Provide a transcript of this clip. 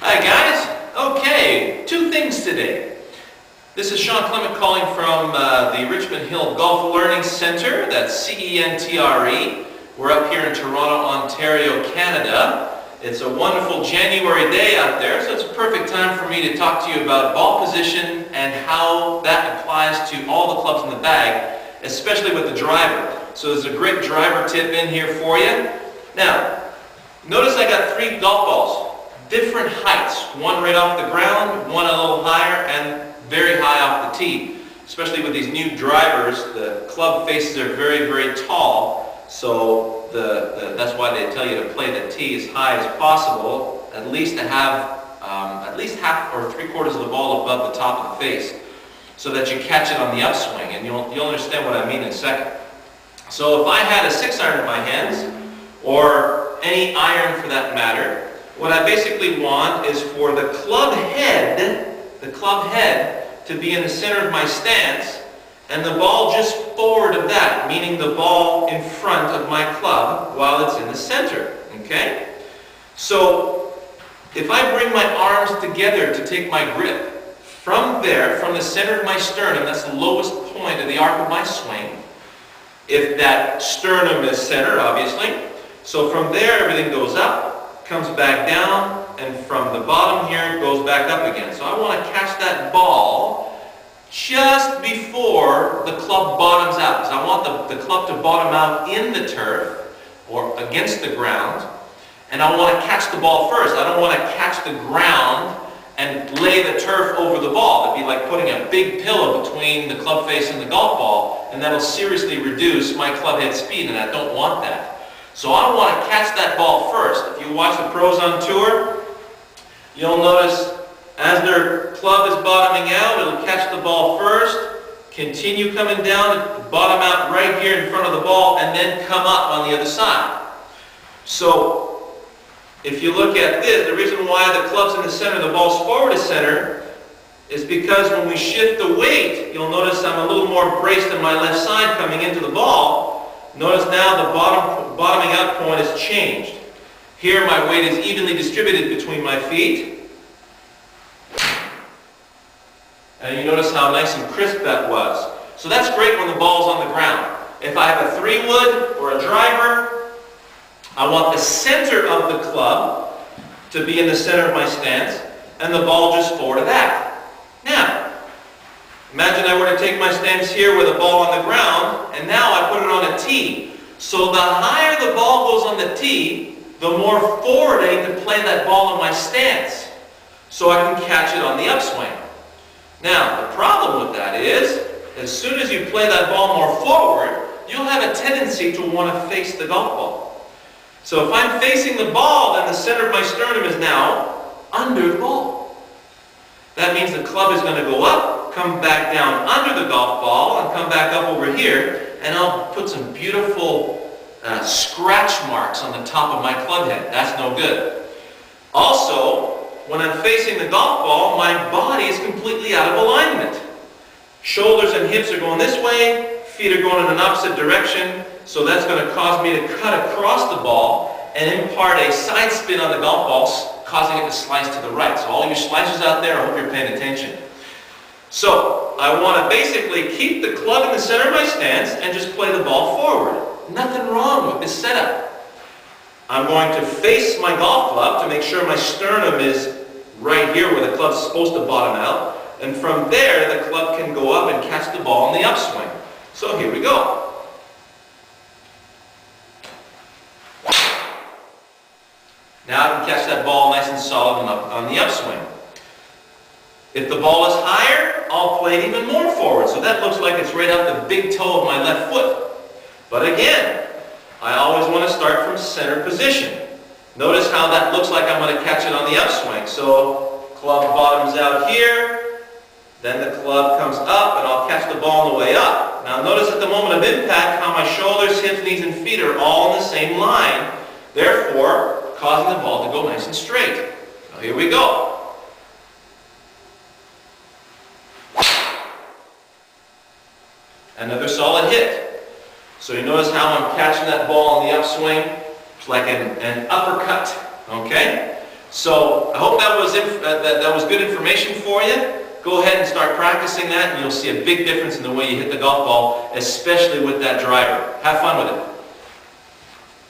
Hi guys. Okay, two things today. This is Shawn Clement calling from the Richmond Hill Golf Learning Center. That's CENTRE. We're up here in Toronto, Ontario, Canada. It's a wonderful January day out there, so it's a perfect time for me to talk to you about ball position and how that applies to all the clubs in the bag, especially with the driver. So there's a great driver tip in here for you. Now, notice I got 3 golf balls, different heights. One right off the ground, one a little higher, and very high off the tee. Especially with these new drivers, the club faces are very, very tall. So that's why they tell you to play the tee as high as possible, at least to have at least half or 3/4 of the ball above the top of the face, so that you catch it on the upswing. And you'll understand what I mean in a second. So if I had a 6-iron in my hands, or any iron for that matter, what I basically want is for the club head to be in the center of my stance, and the ball just forward of that, meaning the ball in front of my club while it's in the center, okay? So if I bring my arms together to take my grip, from there, from the center of my sternum, that's the lowest point of the arc of my swing, if that sternum is centered, obviously. So from there, everything goes up, comes back down, and from the bottom here, goes back up again. So I want to catch that ball just before the club bottoms out. Because I want the club to bottom out in the turf, or against the ground, and I want to catch the ball first. I don't want to catch the ground and lay the turf over the ball. It'd be like putting a big pillow between the club face and the golf ball, and that'll seriously reduce my club head speed, and I don't want that. So I want to catch that ball first. If you watch the pros on tour, you'll notice as their club is bottoming out, it'll catch the ball first, continue coming down, bottom out right here in front of the ball, and then come up on the other side. So if you look at this, the reason why the club's in the center, the ball's forward of center, is because when we shift the weight, you'll notice I'm a little more braced on my left side coming into the ball. Notice now the bottoming out point has changed. Here my weight is evenly distributed between my feet. And you notice how nice and crisp that was. So that's great when the ball's on the ground. If I have a 3-wood or a driver, I want the center of the club to be in the center of my stance, and the ball just forward of that. Now, imagine I were to take my stance here with a ball on the ground, and now I put it on a tee. So the higher the ball goes on the tee, the more forward I need to play that ball in my stance, so I can catch it on the upswing. Now, the problem with that is, as soon as you play that ball more forward, you'll have a tendency to want to face the golf ball. So if I'm facing the ball, then the center of my sternum is now under the ball. That means the club is going to go up, come back down under the golf ball, and come back up over here, and I'll put some beautiful scratch marks on the top of my club head. That's no good. Also, when I'm facing the golf ball, my body is completely out of alignment. Shoulders and hips are going this way, feet are going in an opposite direction, so that's going to cause me to cut across the ball and impart a side spin on the golf ball, causing it to slice to the right. So all you slicers out there, I hope you're paying attention. So I want to basically keep the club in the center of my stance and just play the ball forward. Nothing wrong with this setup. I'm going to face my golf club to make sure my sternum is right here where the club's supposed to bottom out. And from there, the club can go up and catch the ball on the upswing. So here we go. Now I can catch that ball nice and solid on the upswing. If the ball is higher, I'll play it even more forward. So that looks like it's right out the big toe of my left foot. But again, I always want to start from center position. Notice how that looks like I'm going to catch it on the upswing. So club bottoms out here, then the club comes up, and I'll catch the ball on the way up. Now notice at the moment of impact how my shoulders, hips, knees, and feet are all in the same line, therefore causing the ball to go nice and straight. Now here we go. Another solid hit. So you notice how I'm catching that ball on the upswing? It's like an uppercut, okay? So I hope that was good information for you. Go ahead and start practicing that, and you'll see a big difference in the way you hit the golf ball, especially with that driver. Have fun with it.